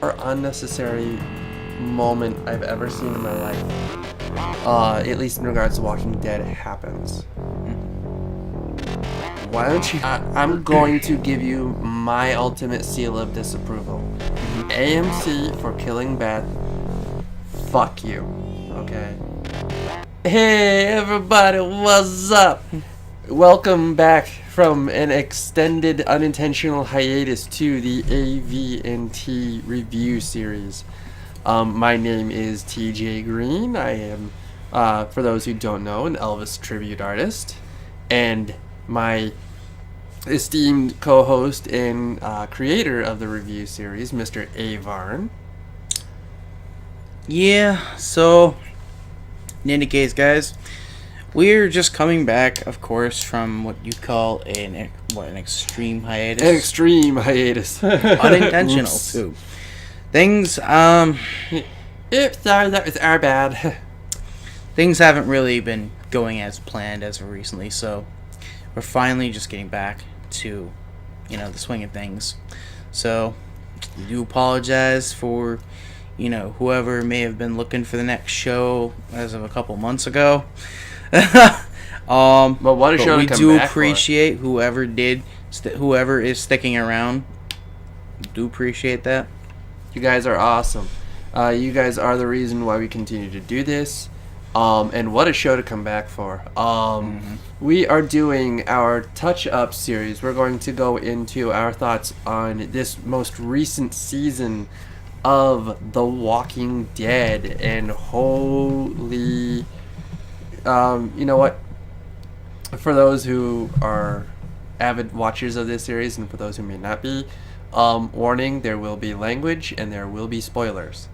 or unnecessary moment I've ever seen in my life, at least in regards to Walking Dead, happens. Why don't you? I'm going to give you my ultimate seal of disapproval. AMC for killing Beth. Fuck you. Okay. Hey everybody, what's up? Welcome back from an extended unintentional hiatus to the AV&T review series. My name is TJ Green. I am, for those who don't know, an Elvis tribute artist. And my esteemed co-host and creator of the review series, Mr. Avarn. Yeah, so in any case, guys, we're just coming back, of course, from what you call an extreme hiatus. An extreme hiatus. Unintentional, too. Things, sorry, that was our bad. Things haven't really been going as planned as of recently, so we're finally just getting back to, the swing of things. So, we do apologize for, whoever may have been looking for the next show as of a couple months ago. But what a show to come back for. We do appreciate whoever is sticking around. We do appreciate that. You guys are awesome. You guys are the reason why we continue to do this. And what a show to come back for. We are doing our touch-up series. We're going to go into our thoughts on this most recent season of The Walking Dead. And holy... you know what? For those who are avid watchers of this series, and for those who may not be, warning, there will be language and there will be spoilers.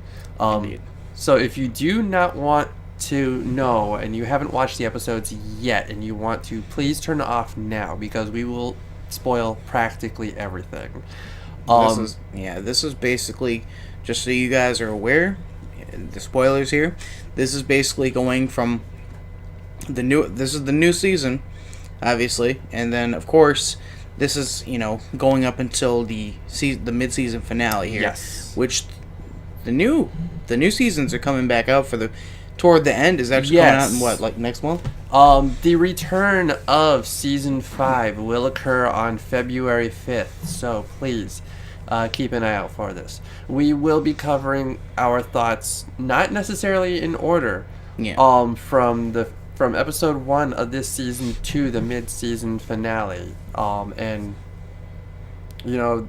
So if you do not want to know and you haven't watched the episodes yet and you want to, please turn it off now because we will spoil practically everything. This is basically, just so you guys are aware, the spoilers here, this is basically going from this is the new season, obviously, and then of course this is going up until the mid-season finale here. Yes. Which the new seasons are coming back out toward the end. Is actually coming out in what, like next month? The return of season 5 will occur on February 5th, so please keep an eye out for this. We will be covering our thoughts, not necessarily in order. Yeah. From episode 1 of this season to the mid-season finale, and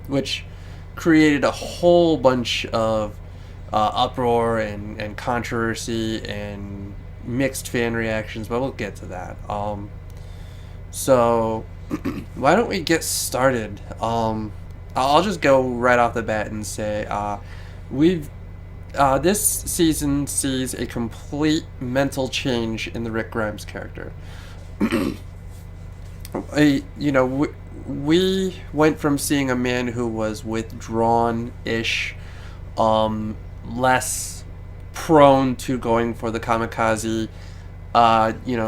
which created a whole bunch of uproar and controversy and mixed fan reactions, but we'll get to that. So why don't we get started? I'll just go right off the bat and say this season sees a complete mental change in the Rick Grimes character. We went from seeing a man who was withdrawn-ish, less prone to going for the kamikaze,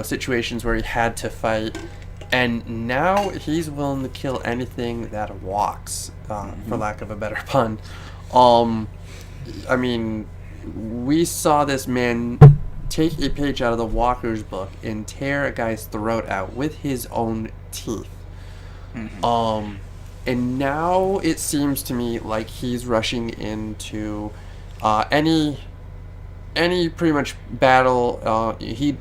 situations where he had to fight, and now he's willing to kill anything that walks, for lack of a better pun. I mean, we saw this man take a page out of the Walker's book and tear a guy's throat out with his own teeth. And now it seems to me like he's rushing into any pretty much battle. He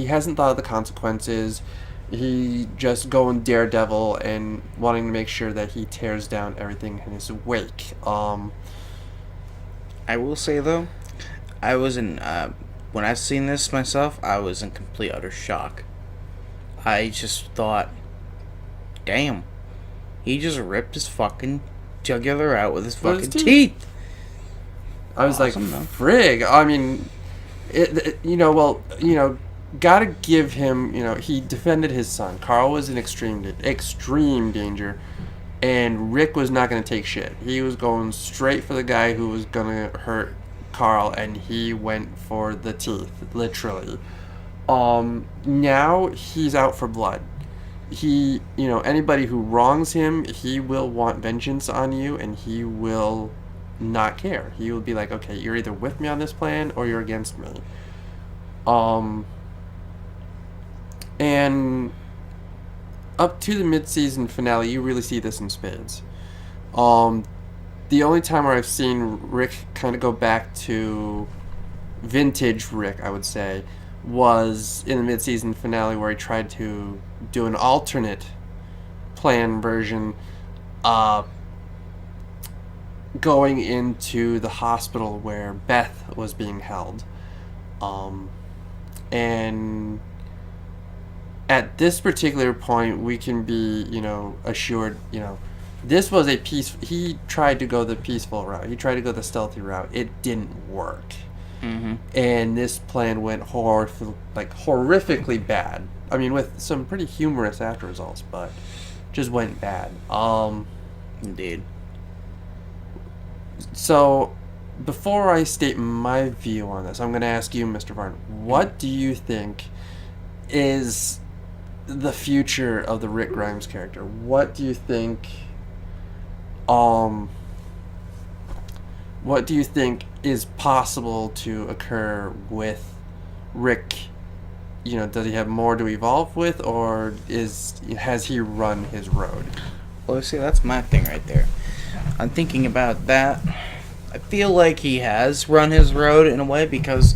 hasn't thought of the consequences. He just going daredevil and wanting to make sure that he tears down everything in his wake. I will say though, I was when I seen this myself, I was in complete utter shock. I just thought, damn, he just ripped his fucking jugular out with his fucking teeth. I was awesome, like, frig. I mean, gotta give him, he defended his son. Carl was in extreme danger, and Rick was not going to take shit. He was going straight for the guy who was going to hurt Carl, and he went for the teeth, literally. Now he's out for blood. Anybody who wrongs him, he will want vengeance on you, and he will not care. He would be like, okay, you're either with me on this plan or you're against me. And up to the mid-season finale, you really see this in spades. The only time where I've seen Rick kind of go back to vintage Rick, I would say, was in the mid-season finale where he tried to do an alternate plan version, going into the hospital where Beth was being held. And at this particular point, we can be, assured, this was a peace. He tried to go the peaceful route. He tried to go the stealthy route. It didn't work. Mm-hmm. And this plan went horrifically bad. I mean, with some pretty humorous after results, but just went bad. Indeed. So, before I state my view on this, I'm going to ask you, Mr. Varn, what do you think is the future of the Rick Grimes character? What do you think is possible to occur with Rick? Does he have more to evolve with, or has he run his road? Well, see, that's my thing right there. I'm thinking about that. I feel like he has run his road in a way, because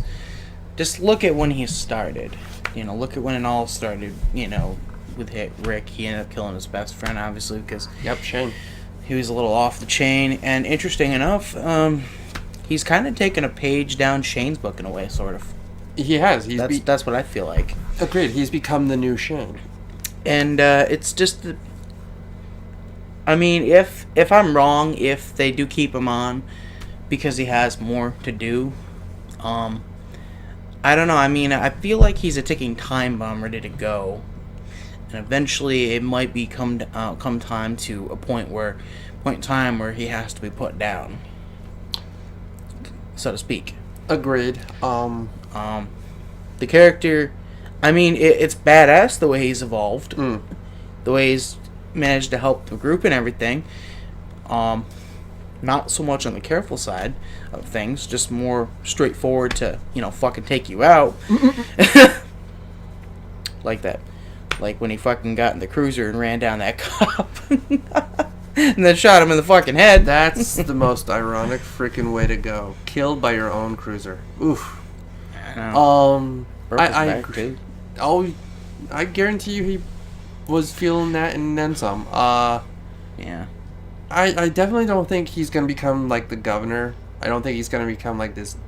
just look at when he started. Look at when it all started, with Rick. He ended up killing his best friend, obviously, because Shane. He was a little off the chain. And interesting enough, he's kind of taken a page down Shane's book in a way, sort of. He has. That's what I feel like. Agreed. He's become the new Shane. And it's just... I mean, if I'm wrong, if they do keep him on because he has more to do, I don't know. I mean, I feel like he's a ticking time bomb ready to go. And eventually it might come time to a point in time where he has to be put down, so to speak. Agreed. The character, I mean, it's badass the way he's evolved, the way he's managed to help the group and everything. Not so much on the careful side of things, just more straightforward to, fucking take you out. Like that. Like when he fucking got in the cruiser and ran down that cop. And then shot him in the fucking head. That's the most ironic freaking way to go. Killed by your own cruiser. Oof. I know. I guarantee you he was feeling that and then some. Yeah. I definitely don't think he's going to become like the governor. I don't think he's going to become like this,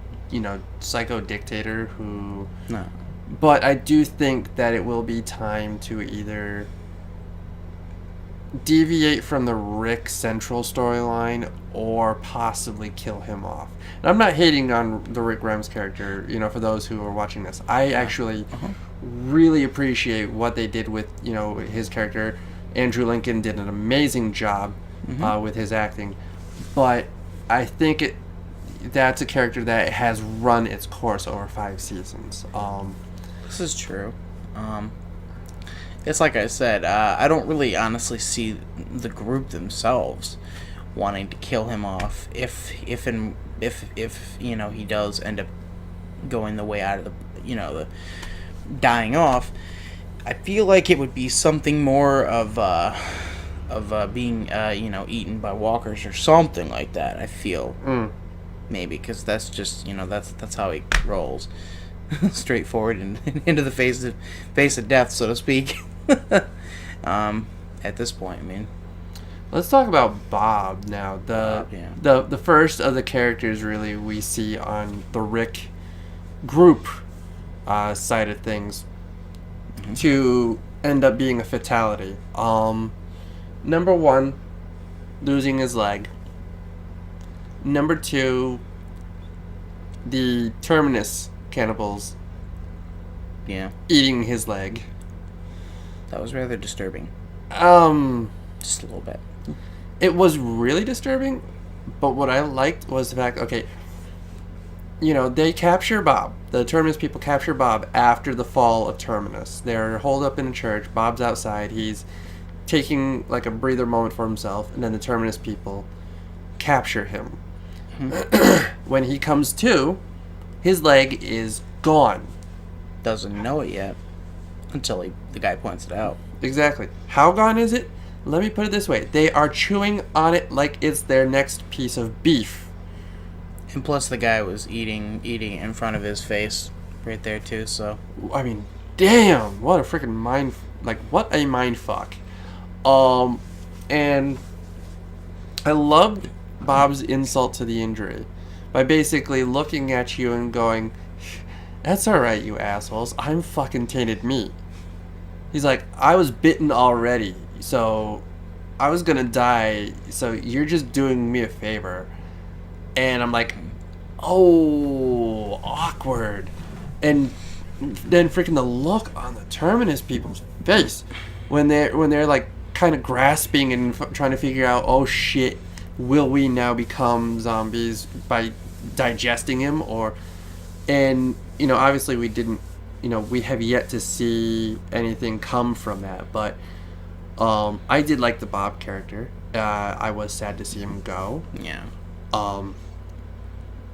psycho dictator who... No. But I do think that it will be time to either deviate from the Rick Central storyline or possibly kill him off. And I'm not hating on the Rick Grimes character, for those who are watching this. I actually really appreciate what they did with, his character. Andrew Lincoln did an amazing job with his acting. But I think that's a character that has run its course over 5 seasons. This is true. It's like I said, I don't really honestly see the group themselves wanting to kill him off if he does end up going the way out of the dying off. I feel like it would be something more of being eaten by walkers or something like that. I feel maybe, because that's just that's how he rolls. Straightforward and into the face of death, so to speak. At this point, I mean, let's talk about Bob now. The first of the characters really we see on the Rick group side of things to end up being a fatality. Number 1, losing his leg. Number 2, the Terminus cannibals eating his leg. That was rather disturbing. Just a little bit. It was really disturbing, but what I liked was the fact, they capture Bob. The Terminus people capture Bob after the fall of Terminus. They're holed up in a church. Bob's outside. He's taking like a breather moment for himself, and then the Terminus people capture him. When he comes to, his leg is gone. Doesn't know it yet until the guy points it out. Exactly. How gone is it? Let me put it this way. They are chewing on it like it's their next piece of beef. And plus the guy was eating in front of his face right there too, so. I mean, damn, what a freaking mind, what a mind fuck. And I loved Bob's insult to the injury by basically looking at you and going, "That's alright, you assholes. I'm fucking tainted meat." He's like, "I was bitten already, so I was gonna die, so you're just doing me a favor." And I'm like, oh, awkward. And then freaking the look on the Terminus people's face when they're like kind of grasping and trying to figure out, oh shit, will we now become zombies by digesting him? And obviously we didn't, we have yet to see anything come from that, but I did like the Bob character. I was sad to see him go. Yeah.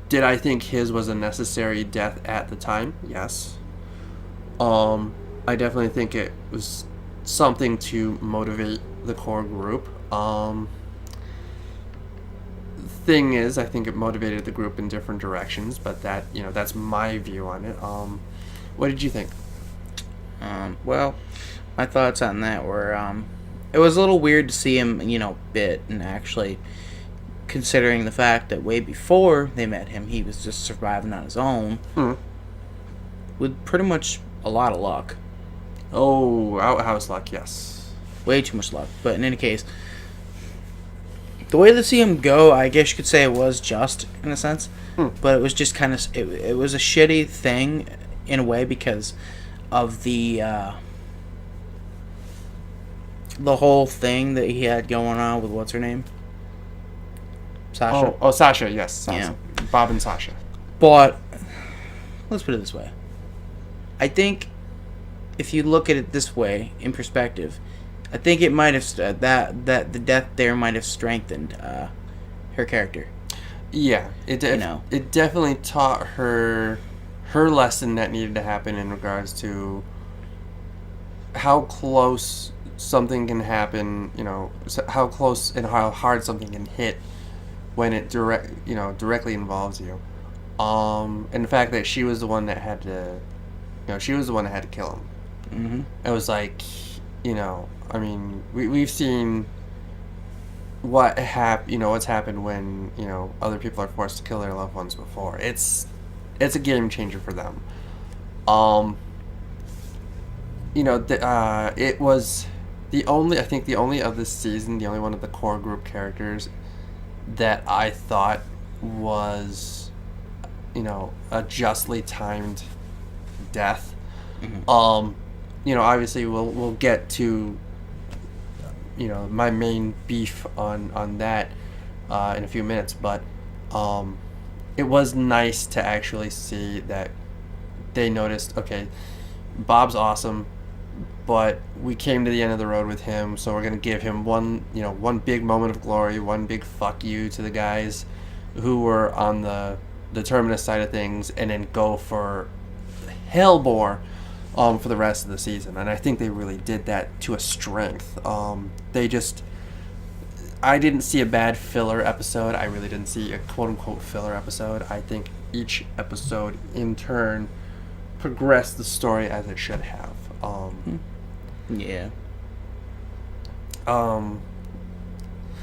Did I think his was a necessary death at the time? Yes. I definitely think it was something to motivate the core group. Thing is, I think it motivated the group in different directions, but that's my view on it. What did you think? Well, my thoughts on that were, it was a little weird to see him, bit, and actually, considering the fact that way before they met him, he was just surviving on his own, with pretty much a lot of luck. Oh, outhouse luck, yes. Way too much luck. But in any case, the way to see him go, I guess you could say it was just, in a sense. But it was just kind of, it was a shitty thing, in a way, because of the whole thing that he had going on with, what's her name? Sasha? Oh, Sasha, yes. Sasha. Yeah. Bob and Sasha. But, let's put it this way. I think, if you look at it this way, in perspective, I think it might have, that the death there might have strengthened her character. Yeah, it definitely taught her lesson that needed to happen in regards to how close something can happen, how close and how hard something can hit when it directly involves you. And the fact that she was the one that had to, kill him. Mm-hmm. It was like, I mean, we've seen what's happened when, other people are forced to kill their loved ones before. It's a game changer for them. It was the only of this season, the only one of the core group characters that I thought was, a justly timed death. Mm-hmm. Obviously we'll get to, my main beef on that in a few minutes, but it was nice to actually see that they noticed, okay, Bob's awesome, but we came to the end of the road with him, so we're going to give him one big moment of glory, one big fuck you to the guys who were on the Terminus side of things, and then go for hellbore for the rest of the season. And I think they really did that to a strength. I didn't see a bad filler episode. I really didn't see a quote-unquote filler episode. I think each episode in turn progressed the story as it should have. Yeah.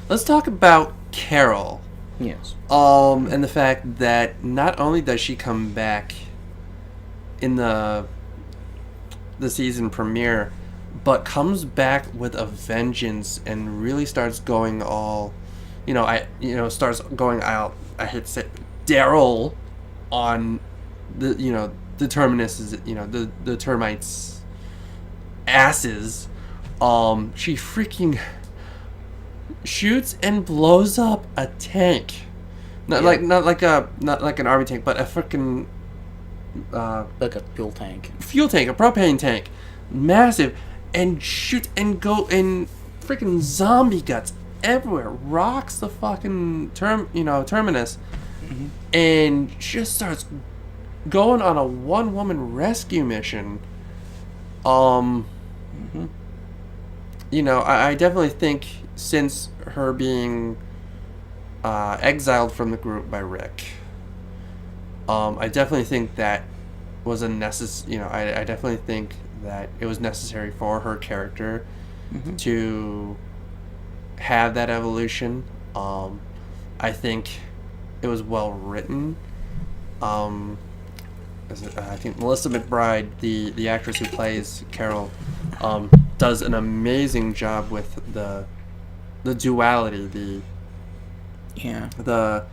Let's talk about Carol. Yes. And the fact that not only does she come back in the season premiere, but comes back with a vengeance and really starts going all, starts going out. I hate to say, Daryl on the Terminus, the termites' asses. She freaking shoots and blows up a tank, not like an army tank, but a freaking like a fuel tank, a propane tank, massive, and shoot and go and freaking zombie guts everywhere, rocks the fucking terminus, and just starts going on a one-woman rescue mission. You know, I definitely think since her being exiled from the group by Rick, I definitely think that was a you know, I definitely think that it was necessary for her character to have that evolution. I think it was well written. I think Melissa McBride, the actress who plays Carol, does an amazing job with the duality, the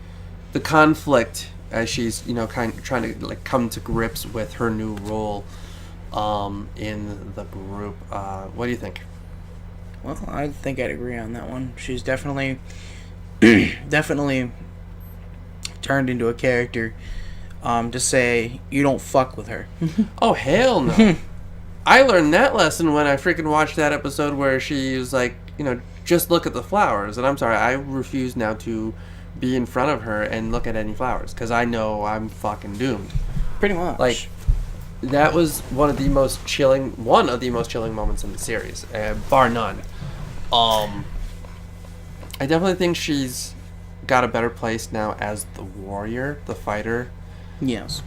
conflict as she's, you know, trying to like come to grips with her new role in the group. What do you think? Well, I think I'd agree on that one. She's definitely definitely turned into a character to say you don't fuck with her. Oh, hell no. I learned that lesson when I freaking watched that episode where she was like, you know, just look at the flowers. And I'm sorry, I refuse now to be in front of her and look at any flowers because I know I'm fucking doomed. Pretty much. Like, that was one of the most chilling moments in the series, bar none. I definitely think she's got a better place now as the warrior, the fighter. Yes.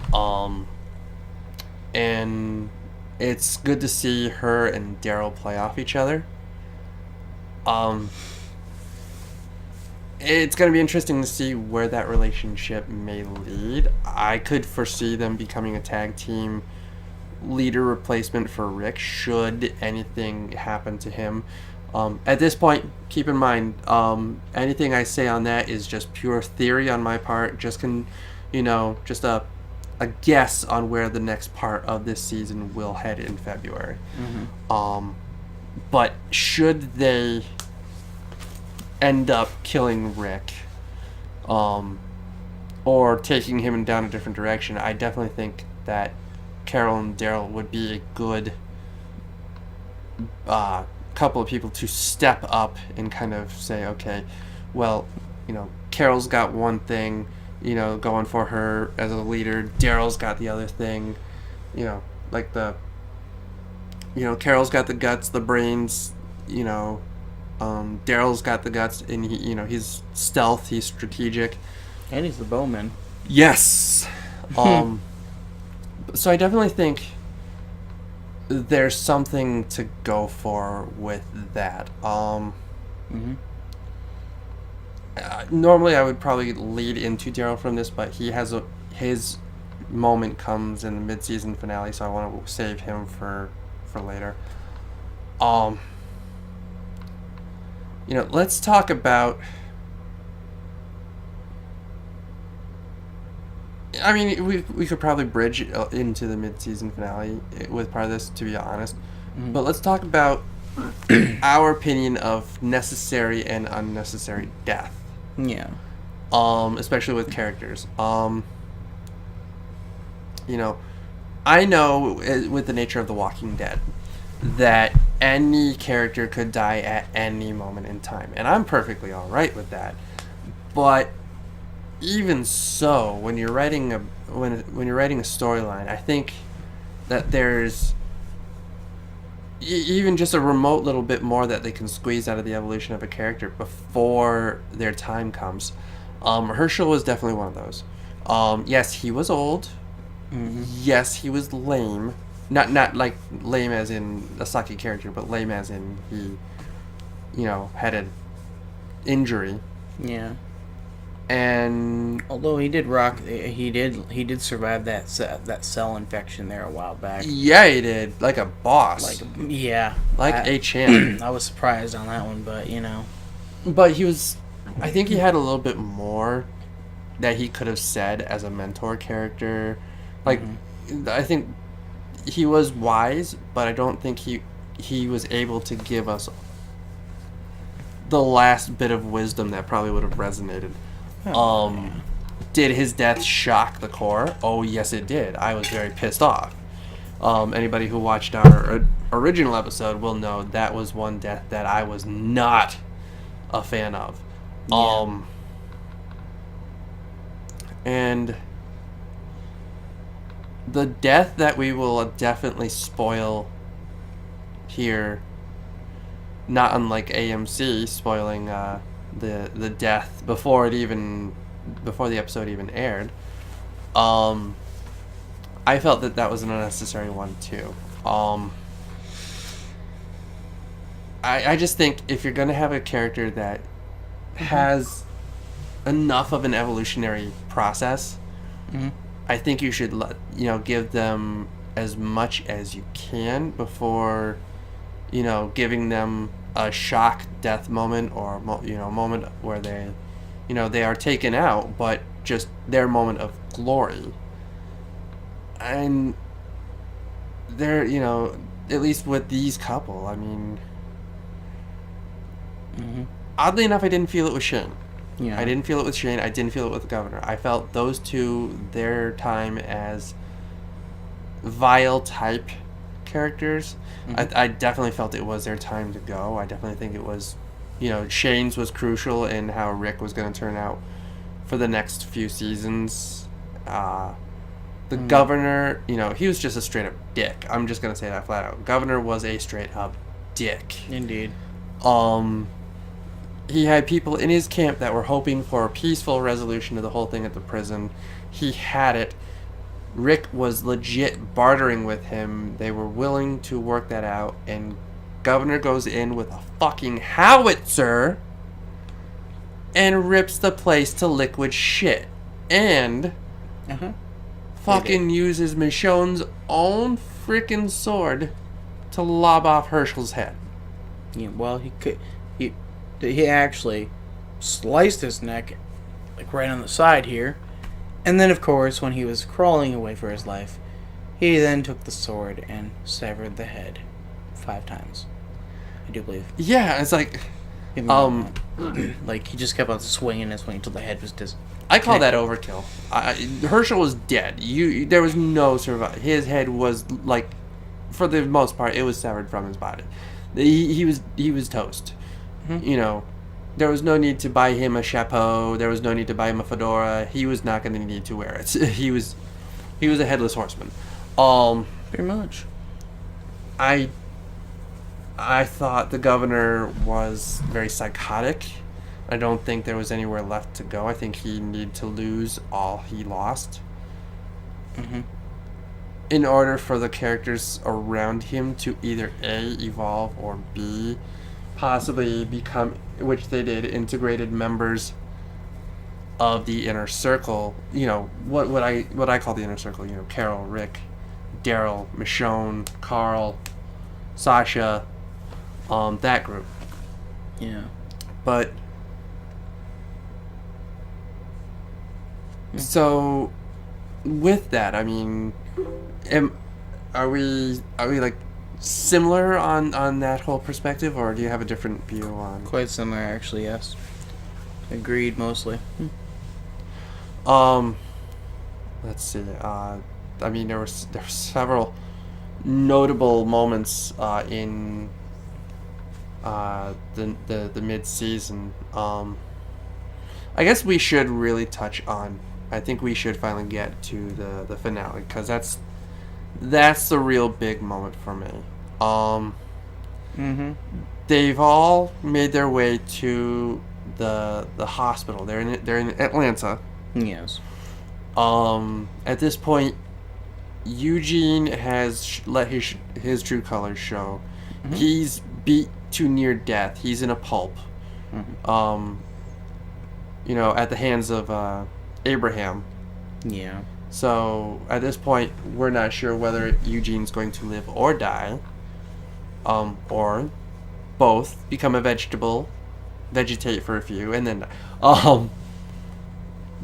And it's good to see her and Daryl play off each other. It's going to be interesting to see where that relationship may lead. I could foresee them becoming a tag team leader replacement for Rick should anything happen to him. At this point, keep in mind, anything I say on that is just pure theory on my part. Just a guess on where the next part of this season will head in February. But should they end up killing Rick, or taking him down a different direction, I definitely think that Carol and Daryl would be a good couple of people to step up and kind of say, okay, well, you know, Carol's got one thing, you know, going for her as a leader. Daryl's got the other thing, you know, like Carol's got the guts, the brains, you know, Daryl's got the guts, and he's stealth, he's strategic, and he's the bowman. Yes. So I definitely think there's something to go for with that. Normally I would probably lead into Daryl from this, but his moment comes in the mid-season finale, so I want to save him for later. Let's talk about. I mean, we could probably bridge into the mid-season finale with part of this, to be honest. But let's talk about our opinion of necessary and unnecessary death. Yeah. Especially with characters. I know with the nature of The Walking Dead that any character could die at any moment in time, and I'm perfectly all right with that. But even so, when you're writing a storyline, I think that there's even just a remote little bit more that they can squeeze out of the evolution of a character before their time comes. Herschel was definitely one of those. Yes, he was old. Yes, he was lame. Not like lame as in a sucky character, but lame as in he, had an injury. Yeah. And although he did survive that cell infection there a while back. Yeah, he did, like a boss. Like a champ. I was surprised on that one, but But he was. I think he had a little bit more that he could have said as a mentor character. Like, I think he was wise, but I don't think he was able to give us the last bit of wisdom that probably would have resonated. Did his death shock the core? Oh, yes, it did. I was very pissed off. Anybody who watched our original episode will know that was one death that I was not a fan of. And the death that we will definitely spoil here, not unlike AMC spoiling the death before the episode even aired. I felt that was an unnecessary one too. I just think if you're gonna have a character that has enough of an evolutionary process, I think you should give them as much as you can before giving them a shock death moment or moment where they are taken out, but just their moment of glory. And they're at least with these couple, I mean, oddly enough, I didn't feel it with Shane. Yeah. I didn't feel it with Shane. I didn't feel it with the Governor. I felt those two, their time as vile type characters, I definitely felt it was their time to go. I definitely think it was, Shane's was crucial in how Rick was going to turn out for the next few seasons. The Governor, he was just a straight up dick. I'm just going to say that flat out. Governor was a straight up dick. Indeed. He had people in his camp that were hoping for a peaceful resolution to the whole thing at the prison. He had it. Rick was legit bartering with him. They were willing to work that out, and Governor goes in with a fucking howitzer and rips the place to liquid shit. And fucking uses Michonne's own freaking sword to lob off Herschel's head. Yeah, well, he actually sliced his neck, like right on the side here. And then, of course, when he was crawling away for his life, he then took the sword and severed the head 5 times. I do believe. Yeah, it's like, like he just kept on swinging and swinging until the head was I call that overkill. Herschel was dead. There was no survival. His head was like, for the most part, it was severed from his body. He was toast. There was no need to buy him a chapeau. There was no need to buy him a fedora. He was not going to need to wear it. He was a headless horseman. Pretty much. I thought the Governor was very psychotic. I don't think there was anywhere left to go. I think he needed to lose all he lost. In order for the characters around him to either A, evolve, or B, possibly become, which they did, integrated members of the inner circle. What I call the inner circle. Carol, Rick, Daryl, Michonne, Carl, Sasha, that group. Yeah. But so with that, I mean, are we like similar on that whole perspective, or do you have a different view on? Quite similar, actually. Yes. Agreed, mostly. Let's see. I mean, there were several notable moments in the mid-season. I guess we should really touch on. I think we should finally get to the finale, because that's the real big moment for me. They've all made their way to the hospital. They're in Atlanta. Yes. At this point, Eugene has let his true colors show. He's beat to near death. He's in a pulp. At the hands of Abraham. Yeah. So at this point, we're not sure whether Eugene's going to live or die, or both become a vegetable, vegetate for a few, and then die.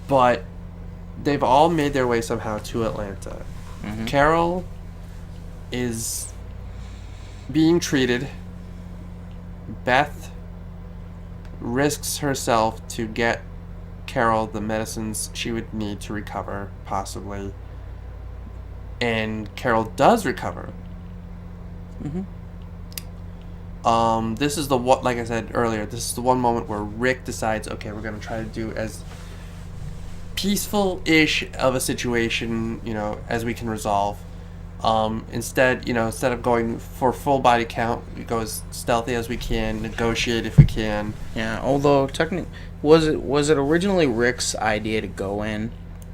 But they've all made their way somehow to Atlanta. Carol is being treated. Beth risks herself to get Carol the medicines she would need to recover, possibly. And Carol does recover. This is like I said earlier, this is the one moment where Rick decides, okay, we're going to try to do as peaceful-ish of a situation, as we can resolve. Instead of going for full body count, we go as stealthy as we can, negotiate if we can. Yeah, although technically, was it originally Rick's idea to go in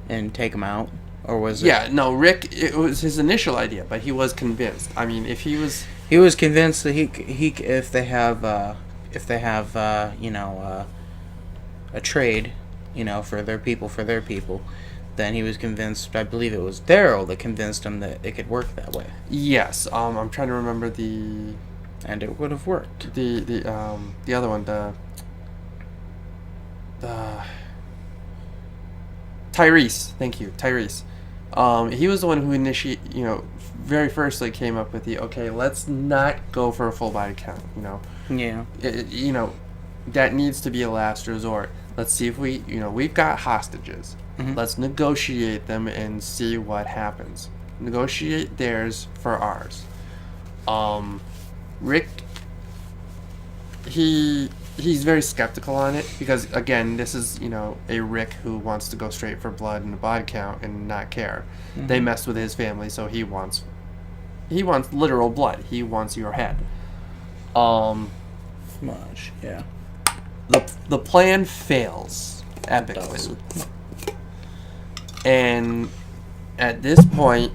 and take him out, or was it? Yeah, no, Rick. It was his initial idea, but he was convinced. I mean, if he was convinced that if they have a trade, for their people. Then he was convinced. I believe it was Daryl that convinced him that it could work that way. Yes. I'm trying to remember and it would have worked. The other one, the Tyrese. Thank you, Tyrese. He was the one who very firstly came up with okay, let's not go for a full body count. Yeah. That needs to be a last resort. Let's see if we've got hostages. Mm-hmm. Let's negotiate them and see what happens. Negotiate theirs for ours. Rick, he's very skeptical on it because, again, this is, a Rick who wants to go straight for blood and a body count and not care. Mm-hmm. They messed with his family, so he wants literal blood. He wants your head. Much, yeah. The plan fails epically. And at this point,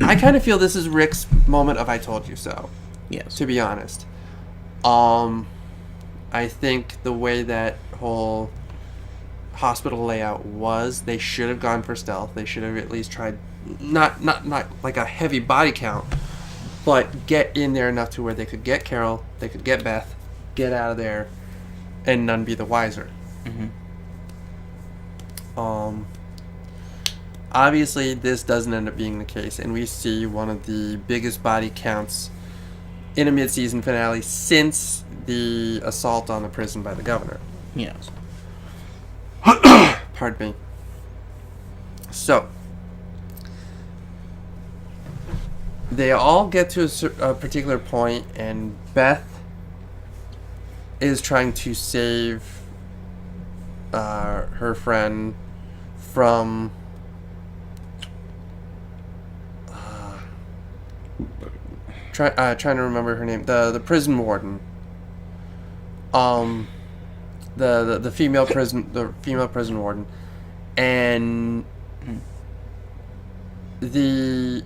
I kind of feel this is Rick's moment of "I told you so." Yes. To be honest, I think the way that whole hospital layout was, they should have gone for stealth. They should have at least tried, not like a heavy body count, but get in there enough to where they could get Carol, they could get Beth, get out of there, and none be the wiser. Mm-hmm. Obviously, this doesn't end up being the case, and we see one of the biggest body counts in a mid-season finale since the assault on the prison by the governor. Yes. Pardon me. So, they all get to a particular point, and Beth is trying to save her friend from trying to remember her name, the prison warden, the female prison warden, and the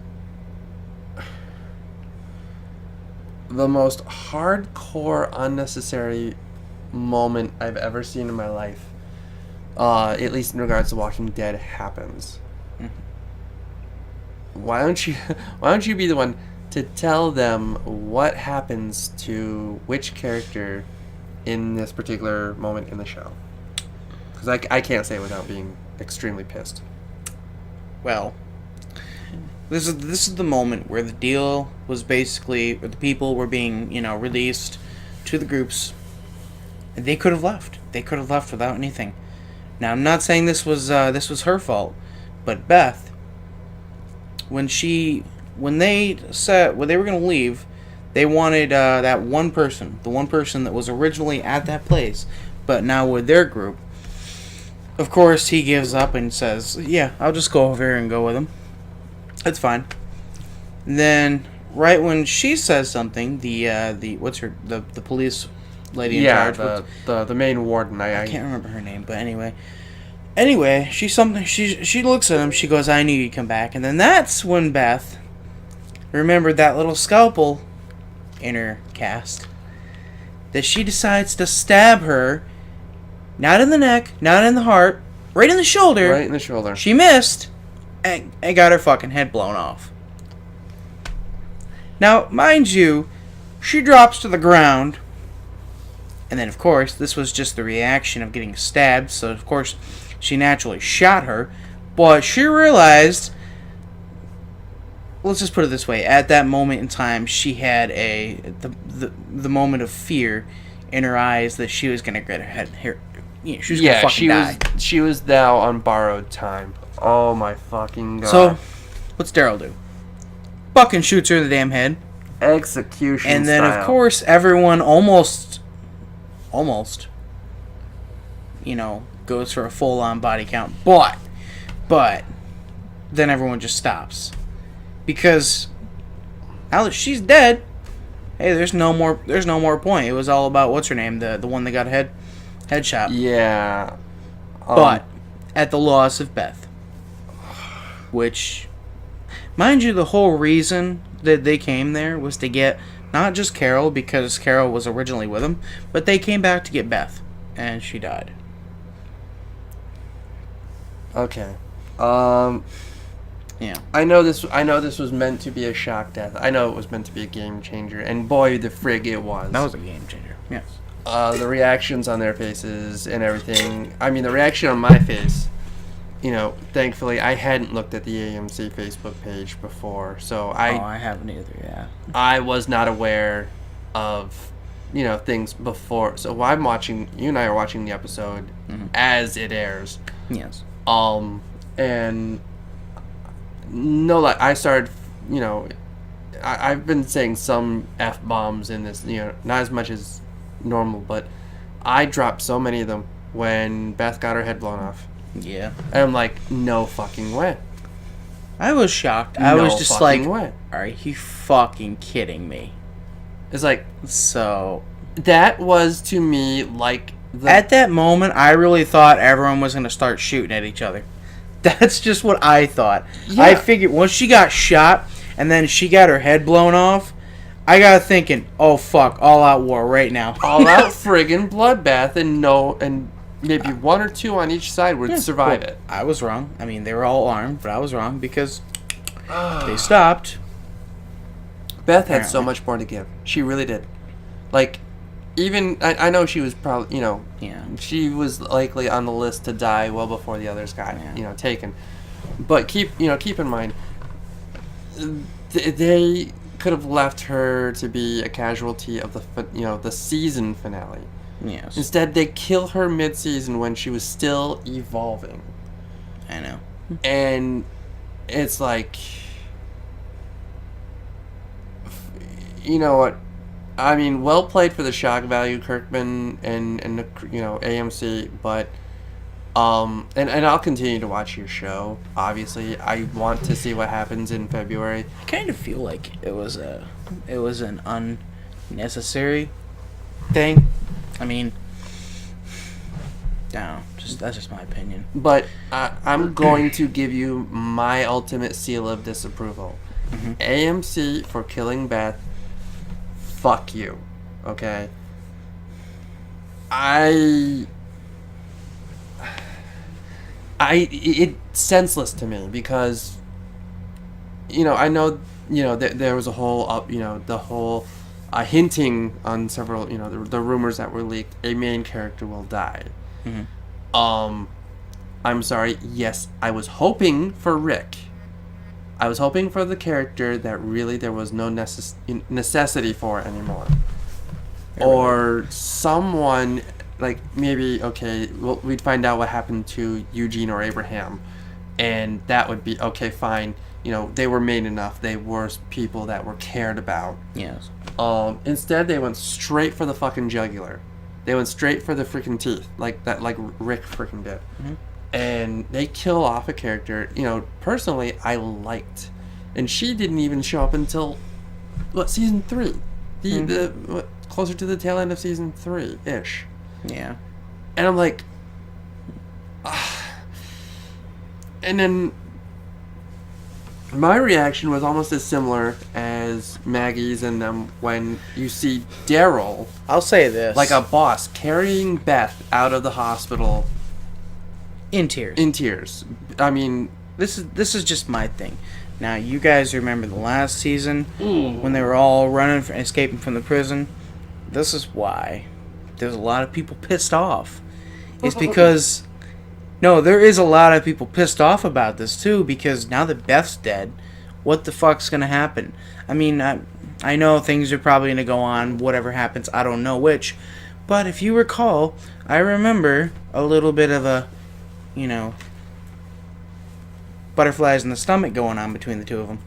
most hardcore, unnecessary moment I've ever seen in my life, at least in regards to Walking Dead, happens. Why don't you be the one to tell them what happens to which character in this particular moment in the show? Because I can't say it without being extremely pissed. Well, this is the moment where the deal was basically, where the people were being, released to the groups. And they could have left. They could have left without anything. Now, I'm not saying this was her fault, but Beth, when they were going to leave, they wanted that one person, the one person that was originally at that place, but now with their group. Of course, he gives up and says, "Yeah, I'll just go over here and go with him. It's fine." And then, right when she says something, the police lady in charge, the main warden, I can't remember her name, but anyway, she looks at him. She goes, "I knew you'd come back." And then that's when Beth remembered that little scalpel in her cast, that she decides to stab her, not in the neck, not in the heart, right in the shoulder. Right in the shoulder. She missed, and got her fucking head blown off. Now, mind you, she drops to the ground, and then, of course, this was just the reaction of getting stabbed, so, of course, she naturally shot her, but she realized, let's just put it this way, at that moment in time, she had the moment of fear in her eyes that she was going to get her head here. She was going to fucking die. She was now on borrowed time. Oh my fucking god. So, what's Daryl do? Fucking shoots her in the damn head. Execution And then, style. of course, everyone almost almost, goes for a full-on body count. But then everyone just stops. Because now that she's dead, hey, there's no more point. It was all about what's her name, the one that got headshot. Yeah. But at the loss of Beth, which, mind you, the whole reason that they came there was to get not just Carol, because Carol was originally with them, but they came back to get Beth, and she died. Okay. Yeah. I know this was meant to be a shock death. I know it was meant to be a game changer, and boy, the frig it was. That was a game changer. Yes. The reactions on their faces and everything. I mean, the reaction on my face. Thankfully, I hadn't looked at the AMC Facebook page before, so I haven't either. Yeah. I was not aware of things before. So while you and I are watching the episode as it airs. Yes. And no, I started, I've been saying some F-bombs in this, not as much as normal, but I dropped so many of them when Beth got her head blown off. Yeah. And I'm like, no fucking way. I was shocked. I was just like, way. Are you fucking kidding me? It's like, so that was to me like at that moment, I really thought everyone was going to start shooting at each other. That's just what I thought. Yeah. I figured once she got shot and then she got her head blown off, I got thinking, oh fuck, all out war right now. All out friggin' bloodbath, and maybe one or two on each side would survive it. I was wrong. I mean, they were all armed, but I was wrong because they stopped. Beth had so much more to give. She really did. Like, even I know she was probably she was likely on the list to die well before the others got taken. But keep in mind, they could have left her to be a casualty of the season finale. Yes. Instead, they kill her mid-season when she was still evolving. I know. And it's like, you know what? I mean, well played for the shock value, Kirkman and AMC, but and I'll continue to watch your show. Obviously, I want to see what happens in February. I kind of feel like it was an unnecessary thing. I mean, no, that's just my opinion. But I'm going to give you my ultimate seal of disapproval. AMC for killing Beth. Fuck you, okay? It's senseless to me because, I know, there was a whole the whole hinting on several, the rumors that were leaked, a main character will die. I'm sorry, yes, I was hoping for Rick. I was hoping for the character that really there was no necessity for anymore. Or someone, like, maybe, okay, we'd find out what happened to Eugene or Abraham. And that would be, okay, fine. They were made enough. They were people that were cared about. Yes. Instead, they went straight for the fucking jugular. They went straight for the freaking teeth. Like Rick freaking did. And they kill off a character, personally, I liked. And she didn't even show up until, season 3? Closer to the tail end of season 3-ish. Yeah. And I'm like, and then my reaction was almost as similar as Maggie's and them when you see Daryl. I'll say this. Like a boss carrying Beth out of the hospital. In tears. In tears. I mean, this is just my thing. Now, you guys remember the last season when they were all running and escaping from the prison? This is why there's a lot of people pissed off. It's because... No, there is a lot of people pissed off about this, too, because now that Beth's dead, what the fuck's gonna happen? I mean, I know things are probably gonna go on, whatever happens, I don't know which, but if you recall, I remember a little bit of a, butterflies in the stomach going on between the two of them.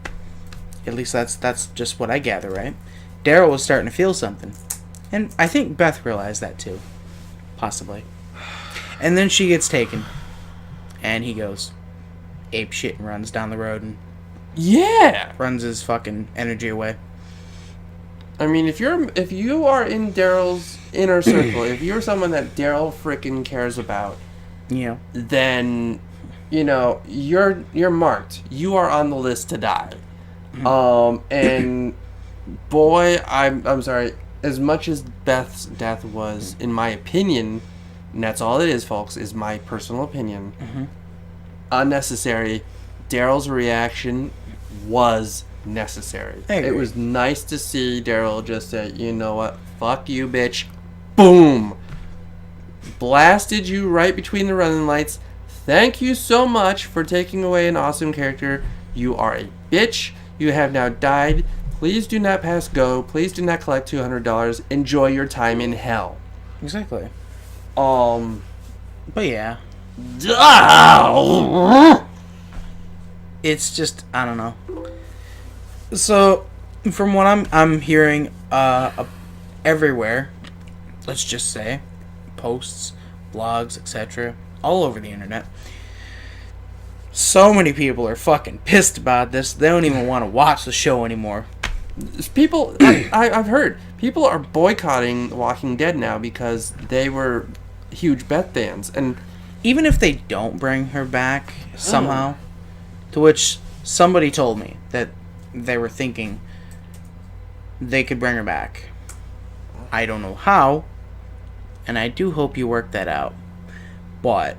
At least that's just what I gather, right? Daryl was starting to feel something. And I think Beth realized that, too. Possibly. And then she gets taken. And he goes ape shit and runs down the road and runs his fucking energy away. I mean, if you are in Daryl's inner circle, if you're someone that Daryl frickin' cares about, then you're marked. You are on the list to die. And boy, I'm sorry. As much as Beth's death was, in my opinion, and that's all it is, folks, is my personal opinion, unnecessary. Daryl's reaction was necessary. It was nice to see Daryl just say, you know what, fuck you, bitch. Boom! Blasted you right between the running lights. Thank you so much for taking away an awesome character. You are a bitch. You have now died. Please do not pass go. Please do not collect $200. Enjoy your time in hell. Exactly. But yeah. It's just, I don't know. So, from what I'm hearing everywhere, let's just say, posts, blogs, etc., all over the internet, so many people are fucking pissed about this. They don't even want to watch the show anymore. People, I've heard, people are boycotting Walking Dead now because they were huge Beth fans. And even if they don't bring her back somehow, to which somebody told me that they were thinking they could bring her back. I don't know how, and I do hope you work that out. But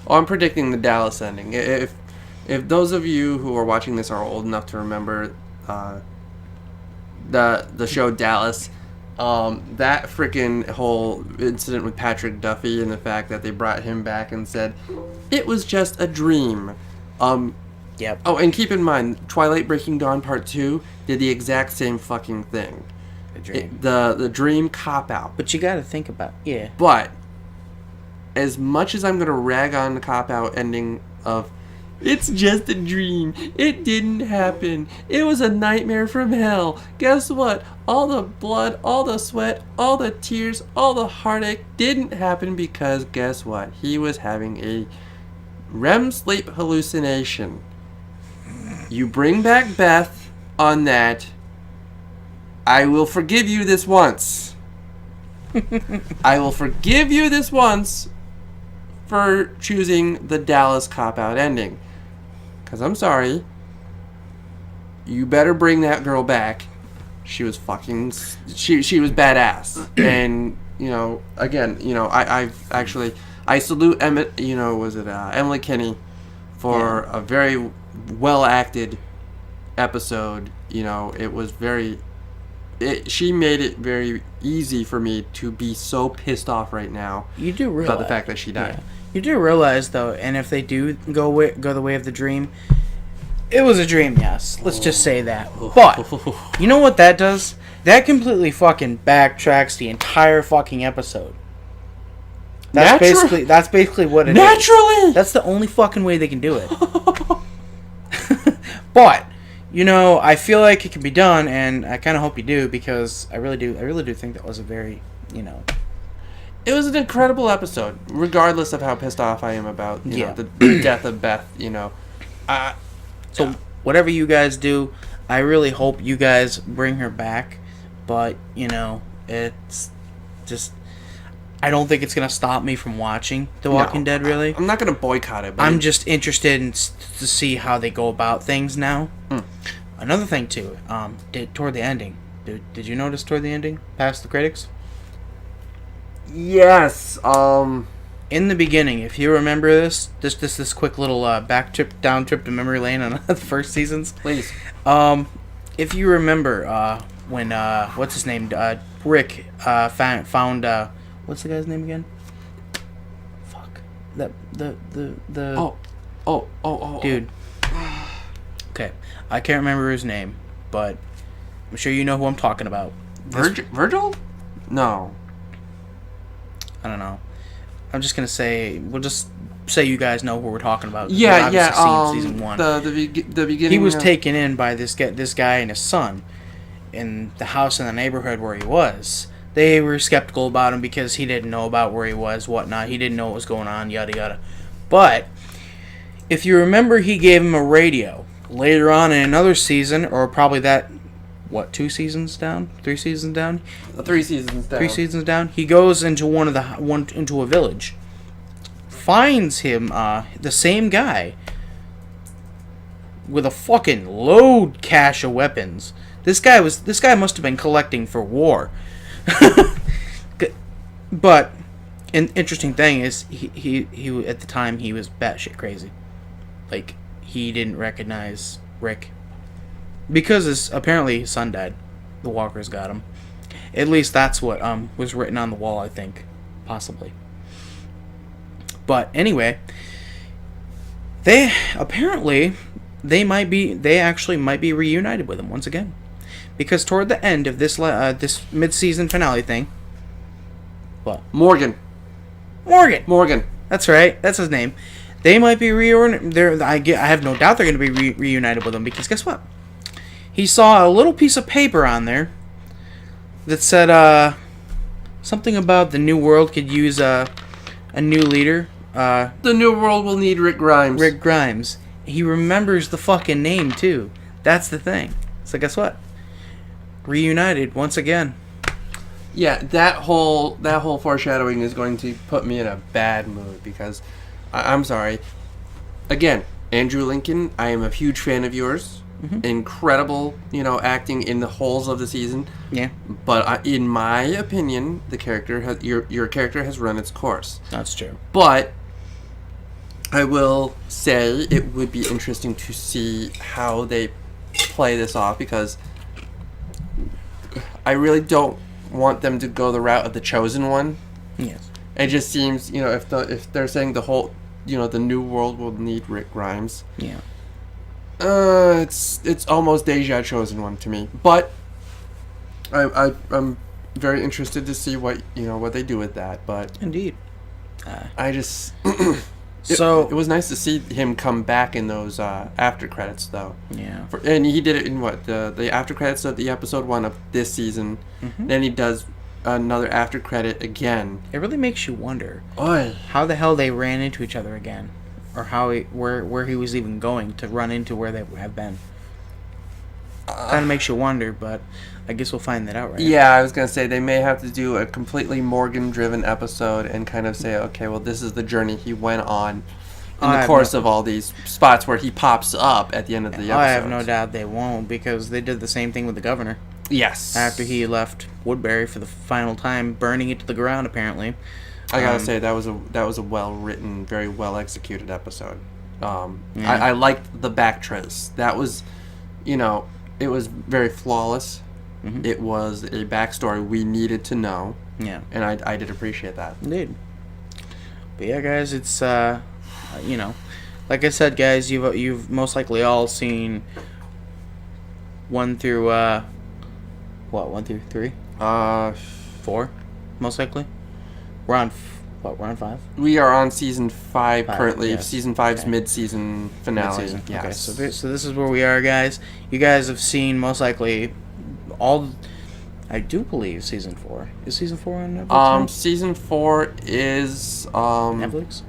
I'm predicting the Dallas ending. If those of you who are watching this are old enough to remember the show Dallas, that freaking whole incident with Patrick Duffy and the fact that they brought him back and said it was just a dream. Yep. Oh, and keep in mind, Twilight Breaking Dawn Part 2 did the exact same fucking thing. The dream. The dream cop-out. But you gotta think about But as much as I'm going to rag on the cop-out ending of it's just a dream, it didn't happen, it was a nightmare from hell, guess what? All the blood, all the sweat, all the tears, all the heartache didn't happen because guess what? He was having a REM sleep hallucination. You bring back Beth on that, I will forgive you this once. I will forgive you this once for choosing the Dallas cop-out ending. Because I'm sorry. You better bring that girl back. She was fucking... She was badass. And, again, I salute Emmett, Emily Kinney for a very well-acted episode. It was very... she made it very easy for me to be so pissed off right now. You do realize about the fact that she died. Yeah. You do realize though, and if they do go the way of the dream, it was a dream. Yes, let's just say that. But you know what that does? That completely fucking backtracks the entire fucking episode. That's basically what it is. That's the only fucking way they can do it. But I feel like it can be done, and I kind of hope you do, because I really do think that was a very, It was an incredible episode, regardless of how pissed off I am about, the death of Beth, So, whatever you guys do, I really hope you guys bring her back, but, it's just... I don't think it's going to stop me from watching The Walking Dead, really. I'm not going to boycott it, but... I'm just interested to see how they go about things now. Another thing, too, toward the ending. Did you notice toward the ending, past the critics? Yes. In the beginning, if you remember this quick little down trip to memory lane on the first seasons. Please. If you remember when what's his name, Rick found what's the guy's name again? Fuck. Oh. Dude. Okay, I can't remember his name, but I'm sure you know who I'm talking about. Virgil? No. I don't know. I'm just gonna say, we'll just say you guys know who we're talking about. Yeah. Season 1. The beginning. He was taken in by this guy and his son in the house in the neighborhood where he was. They were skeptical about him because he didn't know about where he was, whatnot. He didn't know what was going on, yada yada. But if you remember, he gave him a radio later on in another season, or probably that. What, 2 seasons down? 3 seasons down? 3 seasons down. 3 seasons down. He goes into into a village, finds him, the same guy, with a fucking load cache of weapons. This guy must have been collecting for war. But an interesting thing is he at the time he was batshit crazy. Like, he didn't recognize Rick. Because apparently his son died. The walkers got him. At least that's what was written on the wall, I think. Possibly. But anyway, they actually might be reunited with him once again. Because toward the end of this mid-season finale thing, what? Morgan. That's right. That's his name. They might be reunited. I have no doubt they're going to be reunited with him, because guess what? He saw a little piece of paper on there that said something about the new world could use a new leader. The new world will need Rick Grimes. He remembers the fucking name too. That's the thing. So guess what? Reunited once again. Yeah, that whole foreshadowing is going to put me in a bad mood, because I'm sorry. Again, Andrew Lincoln, I am a huge fan of yours. Mm-hmm. Incredible, acting in the holes of the season. Yeah. But in my opinion, the character your character has run its course. That's true. But I will say it would be interesting to see how they play this off, because I really don't want them to go the route of the chosen one. Yes. It just seems, if they're saying the whole, the new world will need Rick Grimes. Yeah. It's almost deja chosen one to me, but I'm very interested to see what they do with that. But indeed, I just it was nice to see him come back in those after credits though. Yeah, and he did it in the after credits of the episode 1 of this season. Mm-hmm. Then he does another after credit again. It really makes you wonder Oy. How the hell they ran into each other again. Or where he was even going to run into where they have been. Kind of makes you wonder, but I guess we'll find that out, right? Yeah, I was going to say, they may have to do a completely Morgan-driven episode and kind of say, okay, well, this is the journey he went on in the course of all these spots where he pops up at the end of the episode. I have no doubt they won't, because they did the same thing with the governor. Yes. After he left Woodbury for the final time, burning it to the ground, apparently. I gotta say, that was a well written, very well executed episode. Yeah. I liked the backtrace. That was, it was very flawless. Mm-hmm. It was a backstory we needed to know. Yeah, and I did appreciate that. Indeed. But yeah, guys, it's like I said, guys, you've most likely all seen 1 through 1 through 3, 4, most likely. We're on 5? We are on season 5 currently. Yes. Season 5's mid-season finale. Mid-season. Yes. Okay, so this is where we are, guys. You guys have seen most likely all. I do believe season 4. Is season 4 on Netflix? Season 4 is Netflix.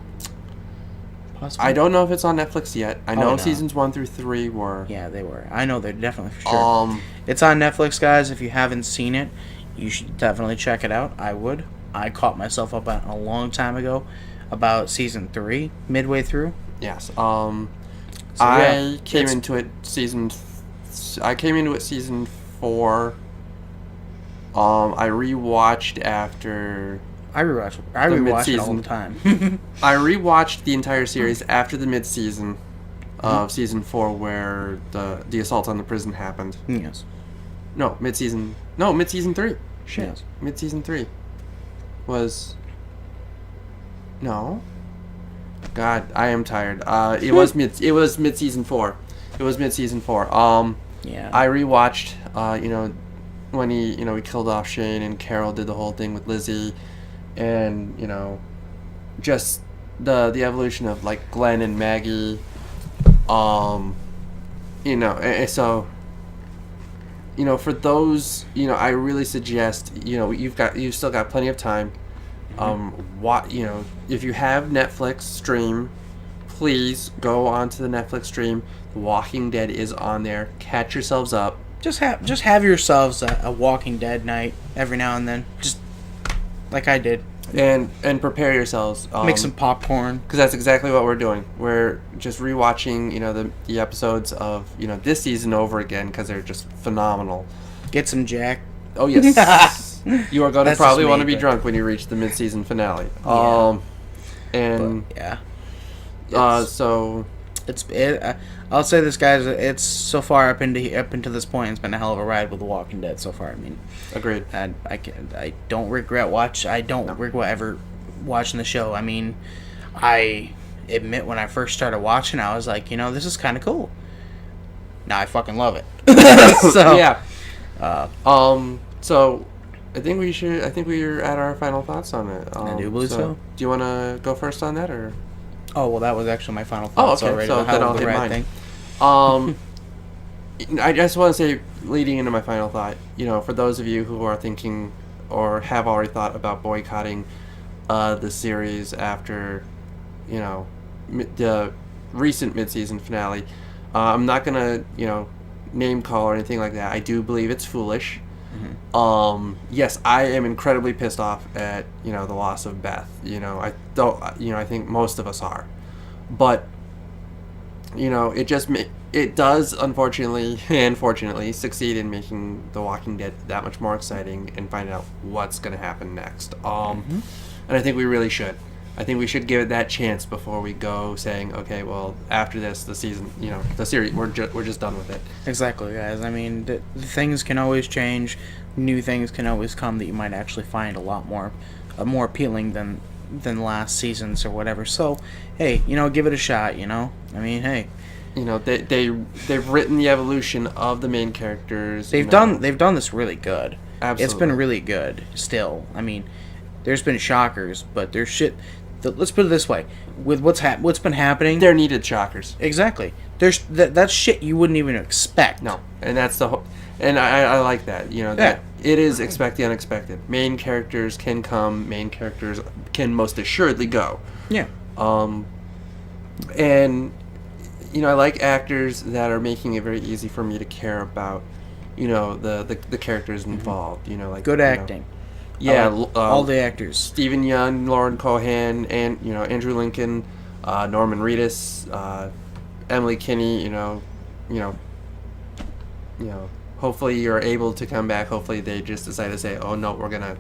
Possibly. I don't know if it's on Netflix yet. I know no. Seasons 1 through 3 were. Yeah, they were. I know they're definitely for sure. It's on Netflix, guys. If you haven't seen it, you should definitely check it out. I would. I caught myself up on a long time ago, about season 3, midway through. Yes. I came into it season 4. I rewatched after. I rewatched it all the time. I rewatched the entire series after the mid-season of season 4, where the assault on the prison happened. Yes. No, mid-season 3. Shit. Yes. Mid-season 3 was. No. God, I am tired. It was mid-season 4. It was mid-season 4. Yeah. I rewatched. When he killed off Shane and Carol did the whole thing with Lizzie, and just the evolution of like Glenn and Maggie. So for those, I really suggest, you've still got plenty of time. If you have Netflix stream, please go onto the Netflix stream. The Walking Dead is on there. Catch yourselves up. Just have yourselves a Walking Dead night every now and then. Just like I did. And prepare yourselves. Make some popcorn. Because that's exactly what we're doing. We're just rewatching, the episodes of, this season over again because they're just phenomenal. Get some Jack. Oh, yes. You are going to probably want to be but... drunk when you reach the mid-season finale. Yeah. So... I'll say this, guys. It's so far up into this point. It's been a hell of a ride with The Walking Dead so far. I mean, agreed. I don't regret regret ever watching the show. I mean, I admit when I first started watching, I was like, this is kind of cool. Now I fucking love it. So yeah. So I think we're at our final thoughts on it. I do believe so. Do you want to go first on that, or? Oh, well, that was actually my final thoughts already. So then I'll hit mine. I just want to say, leading into my final thought, for those of you who are thinking or have already thought about boycotting the series after, the recent mid-season finale, I'm not going to, name call or anything like that. I do believe it's foolish. Mm-hmm. Yes, I am incredibly pissed off at, the loss of Beth. I think most of us are. But, it does, unfortunately and fortunately, succeed in making The Walking Dead that much more exciting and find out what's going to happen next. And I think we really should. I think we should give it that chance before we go saying, okay, well, after this, the season, the series, we're just done with it. Exactly, guys. I mean, the things can always change. New things can always come that you might actually find a lot more appealing than last season's or whatever. So, hey, give it a shot. I mean, hey. They've written the evolution of the main characters. They've done this really good. Absolutely. It's been really good. Still, I mean, there's been shockers, but there's shit. Let's put it this way: with what's been happening, there needed shockers. Exactly. There's that's shit you wouldn't even expect. No, and that's the whole. And I like that. That it is expect the unexpected. Main characters can come. Main characters can most assuredly go. Yeah. And I like actors that are making it very easy for me to care about. The characters involved. Like good acting. Yeah, all the actors: Stephen Yeun, Lauren Cohan, and Andrew Lincoln, Norman Reedus, Emily Kinney. Hopefully you're able to come back. Hopefully they just decide to say, "Oh no, we're gonna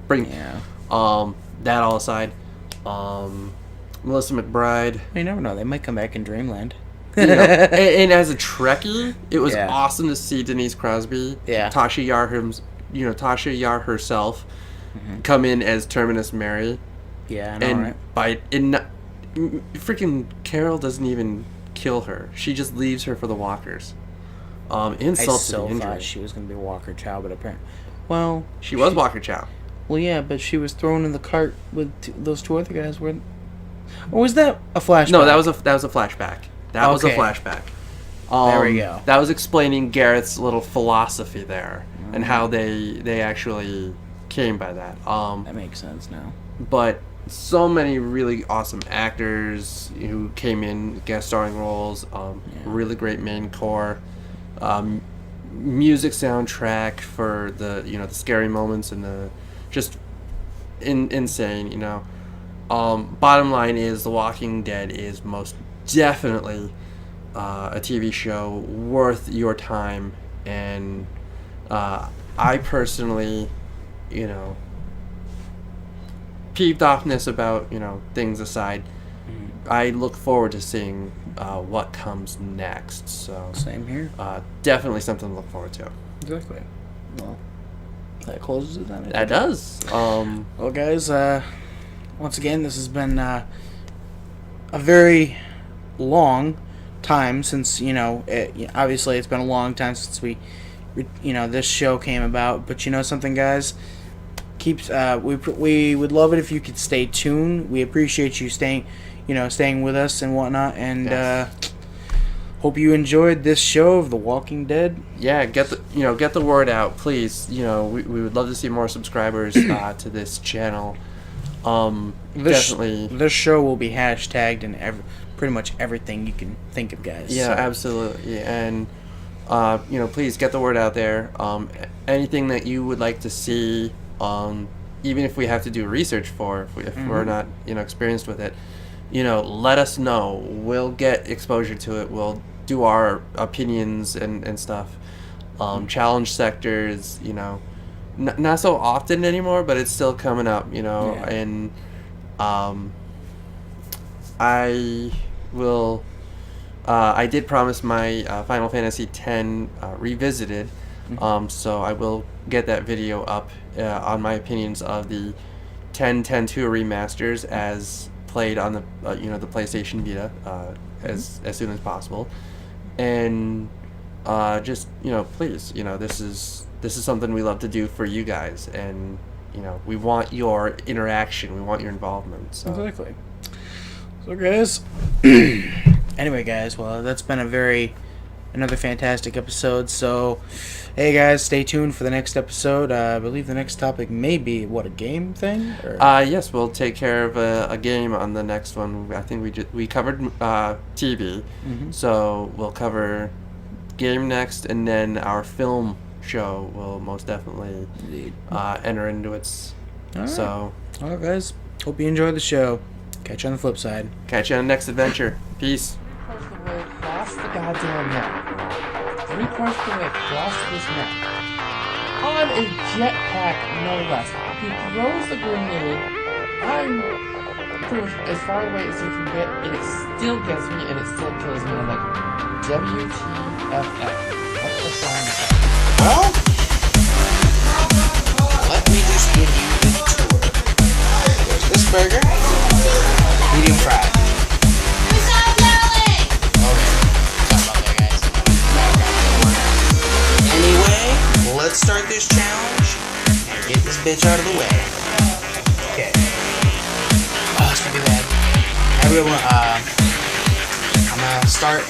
bring." Yeah. That all aside, Melissa McBride. You never know; they might come back in Dreamland. And as a Trekkie, it was awesome to see Denise Crosby, Tasha Yar herself, come in as Terminus Mary. Yeah, I know, right? Freaking Carol doesn't even kill her. She just leaves her for the walkers. Insult to the injury. I thought she was going to be Walker Chow, but apparently, she was Walker Chow. Well, yeah, but she was thrown in the cart with those two other guys. Or was that a flashback? No, that was a flashback. That was a flashback. There we go. That was explaining Garrett's little philosophy there and how they actually came by that. That makes sense now. But so many really awesome actors who came in guest starring roles. Really great main core. Music soundtrack for the scary moments and the just insane. Bottom line is The Walking Dead is most definitely a TV show worth your time, and I personally, peeved offness about things aside, I look forward to seeing what comes next. So same here. Definitely something to look forward to. Exactly. Well, that closes it then. That does. Well, guys, once again, this has been a very long time since obviously it's been a long time since this show came about. But something, guys, we would love it if you could stay tuned. We appreciate you staying with us and whatnot. And yes. hope you enjoyed this show of The Walking Dead. Yeah, get the word out, please. We would love to see more subscribers to this channel. Definitely. This show will be hashtagged in pretty much everything you can think of, guys. Yeah, absolutely. And please get the word out there. Anything that you would like to see, even if we have to do research for, if we're not experienced with it, let us know. We'll get exposure to it. We'll do our opinions and stuff. Challenge sectors, not so often anymore, but it's still coming up, and I will. I did promise my Final Fantasy X revisited, so I will get that video up on my opinions of the 10-10-2 remasters as played on the the PlayStation Vita as soon as possible, and just please this is something we love to do for you guys, and we want your interaction, we want your involvement. So. Exactly. So guys, anyway guys, well that's been another fantastic episode. So hey guys, stay tuned for the next episode. I believe the next topic may be a game thing. Or? Yes, we'll take care of a game on the next one. I think we covered TV, so we'll cover game next, and then our film show will most definitely enter into its. All right. So, all right, guys. Hope you enjoy the show. Catch you on the flip side. Catch you on the next adventure. Peace. Across the goddamn map. 3/4 of the way across this map. On a jetpack, no less. He throws the grenade. I'm pretty much as far away as you can get, and it still gets me, and it still kills me. I'm like, WTFF. What the fuck? Well, let me just give you the tour. There's this burger, medium fried. Stop yelling! Okay, sorry about that, guys. Anyway, let's start this challenge and get this bitch out of the way. Okay. Oh, it's gonna be bad. Everyone, I'm gonna start.